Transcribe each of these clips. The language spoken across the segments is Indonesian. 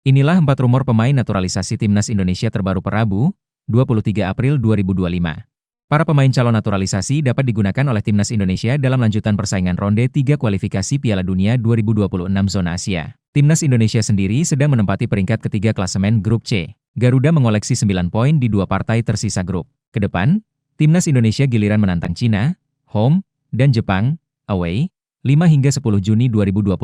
Inilah 4 rumor pemain naturalisasi timnas Indonesia terbaru per Rabu, 23 April 2025. Para pemain calon naturalisasi dapat digunakan oleh timnas Indonesia dalam lanjutan persaingan ronde 3 kualifikasi Piala Dunia 2026 zona Asia. Timnas Indonesia sendiri sedang menempati peringkat ketiga klasemen Grup C. Garuda mengoleksi 9 poin di 2 partai tersisa grup. Kedepan, timnas Indonesia giliran menantang Cina, home, dan Jepang, away, 5 hingga 10 Juni 2025.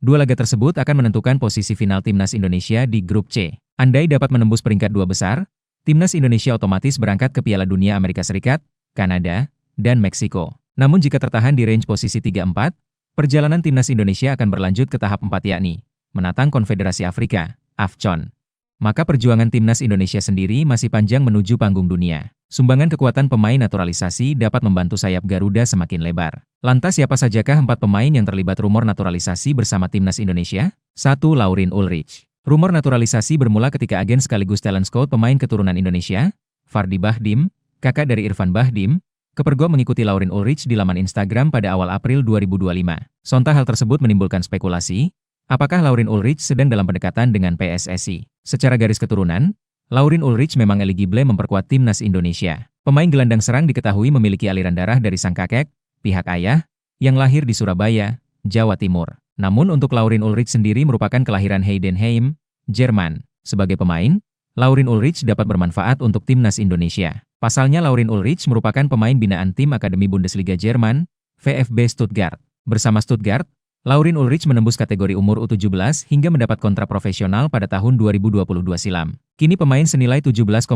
Dua laga tersebut akan menentukan posisi final timnas Indonesia di Grup C. Andai dapat menembus peringkat 2 besar, timnas Indonesia otomatis berangkat ke Piala Dunia Amerika Serikat, Kanada, dan Meksiko. Namun jika tertahan di range posisi 3-4, perjalanan timnas Indonesia akan berlanjut ke tahap 4 yakni menantang Konfederasi Afrika, AFCON. Maka perjuangan timnas Indonesia sendiri masih panjang menuju panggung dunia. Sumbangan kekuatan pemain naturalisasi dapat membantu sayap Garuda semakin lebar. Lantas siapa sajakah 4 pemain yang terlibat rumor naturalisasi bersama timnas Indonesia? 1. Laurin Ulrich. Rumor naturalisasi bermula ketika agen sekaligus talent scout pemain keturunan Indonesia, Fardi Bahdim, kakak dari Irfan Bahdim, kepergok mengikuti Laurin Ulrich di laman Instagram pada awal April 2025. Sontak hal tersebut menimbulkan spekulasi, apakah Laurin Ulrich sedang dalam pendekatan dengan PSSI? Secara garis keturunan, Laurin Ulrich memang eligible memperkuat timnas Indonesia. Pemain gelandang serang diketahui memiliki aliran darah dari sang kakek, pihak ayah, yang lahir di Surabaya, Jawa Timur. Namun untuk Laurin Ulrich sendiri merupakan kelahiran Heidenheim, Jerman. Sebagai pemain, Laurin Ulrich dapat bermanfaat untuk timnas Indonesia. Pasalnya Laurin Ulrich merupakan pemain binaan tim Akademi Bundesliga Jerman, VfB Stuttgart. Bersama Stuttgart, Laurin Ulrich menembus kategori umur U17 hingga mendapat kontrak profesional pada tahun 2022 silam. Kini pemain senilai 17,38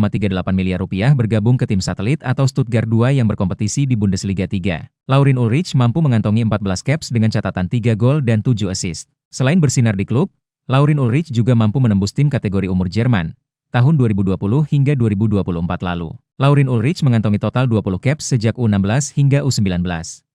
miliar rupiah bergabung ke tim satelit atau Stuttgart 2 yang berkompetisi di Bundesliga 3. Laurin Ulrich mampu mengantongi 14 caps dengan catatan 3 gol dan 7 assist. Selain bersinar di klub, Laurin Ulrich juga mampu menembus tim kategori umur Jerman tahun 2020 hingga 2024 lalu. Laurin Ulrich mengantongi total 20 caps sejak U16 hingga U19.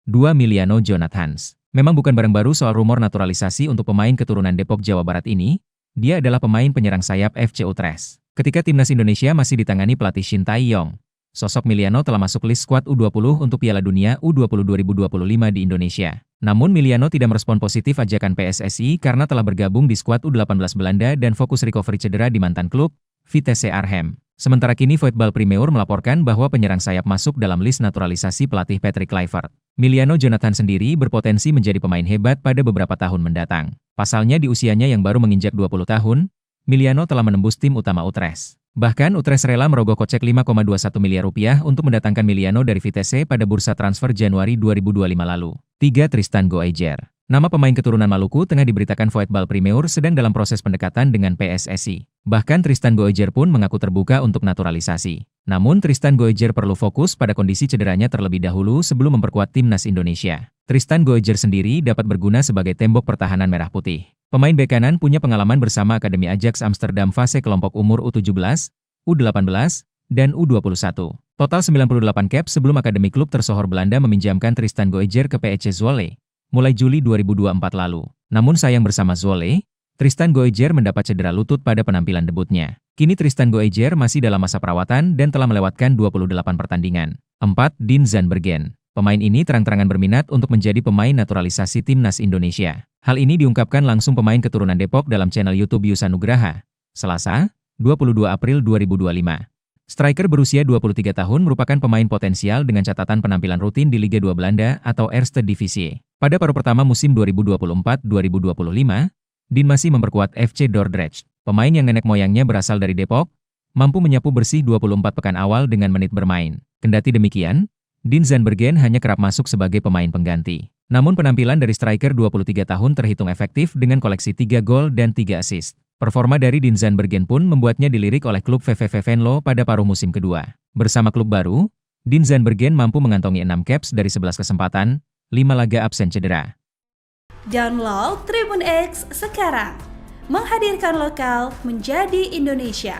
2. Miliano Jonathans. Memang bukan barang baru soal rumor naturalisasi untuk pemain keturunan Depok, Jawa Barat ini. Dia adalah pemain penyerang sayap FC Utrecht. Ketika timnas Indonesia masih ditangani pelatih Shin Tae-yong, sosok Miliano telah masuk list skuad U20 untuk Piala Dunia U20 2025 di Indonesia. Namun Miliano tidak merespon positif ajakan PSSI karena telah bergabung di skuad U18 Belanda dan fokus recovery cedera di mantan klub, Vitesse Arnhem. Sementara kini Voetbal Primeur melaporkan bahwa penyerang sayap masuk dalam list naturalisasi pelatih Patrick Kluivert. Miliano Jonathan sendiri berpotensi menjadi pemain hebat pada beberapa tahun mendatang. Pasalnya di usianya yang baru menginjak 20 tahun, Miliano telah menembus tim utama Utrecht. Bahkan Utrecht rela merogoh kocek 5,21 miliar rupiah untuk mendatangkan Miliano dari Vitesse pada bursa transfer Januari 2025 lalu. 3. Tristan Goijer. Nama pemain keturunan Maluku tengah diberitakan Voetbal Primeur sedang dalam proses pendekatan dengan PSSI. Bahkan Tristan Goijer pun mengaku terbuka untuk naturalisasi. Namun Tristan Goijer perlu fokus pada kondisi cederanya terlebih dahulu sebelum memperkuat timnas Indonesia. Tristan Goijer sendiri dapat berguna sebagai tembok pertahanan merah putih. Pemain bek kanan punya pengalaman bersama Akademi Ajax Amsterdam fase kelompok umur U17, U18, dan U21. Total 98 caps sebelum Akademi klub tersohor Belanda meminjamkan Tristan Goijer ke PSC Zwolle mulai Juli 2024 lalu. Namun sayang bersama Zwolle, Tristan Goijer mendapat cedera lutut pada penampilan debutnya. Kini Tristan Goijer masih dalam masa perawatan dan telah melewatkan 28 pertandingan. 4. Dean Zandbergen. Pemain ini terang-terangan berminat untuk menjadi pemain naturalisasi timnas Indonesia. Hal ini diungkapkan langsung pemain keturunan Depok dalam channel YouTube Yusa Nugraha, Selasa, 22 April 2025. Striker berusia 23 tahun merupakan pemain potensial dengan catatan penampilan rutin di Liga 2 Belanda atau Eerste Divisie. Pada paruh pertama musim 2024-2025, Dean masih memperkuat FC Dordrecht. Pemain yang nenek moyangnya berasal dari Depok, mampu menyapu bersih 24 pekan awal dengan menit bermain. Kendati demikian, Dean Zandbergen hanya kerap masuk sebagai pemain pengganti. Namun penampilan dari striker 23 tahun terhitung efektif dengan koleksi 3 gol dan 3 assist. Performa dari Dean Zandbergen pun membuatnya dilirik oleh klub VVV Venlo pada paruh musim kedua. Bersama klub baru, Dean Zandbergen mampu mengantongi 6 caps dari 11 kesempatan, 5 laga absen cedera. Download Tribun X sekarang, menghadirkan lokal menjadi Indonesia.